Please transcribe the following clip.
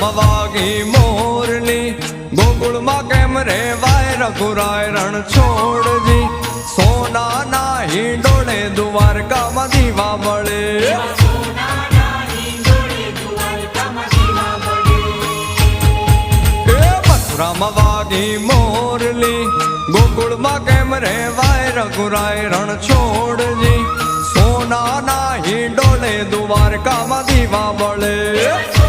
મથુરામાં વાગી મોરલી, ગોકુળમાં કેમ રે વાય રઘુરાય રણ છોડજી, સોનાના હિંડોળે દ્વારકામાં દીવા બળે, મથુરામાં વાગી મોરલી, ગોકુળમાં કેમ રે વાય રઘુરાય રણ છોડજી, સોનાના હિંડોળે દ્વારકામાં દીવા બળે.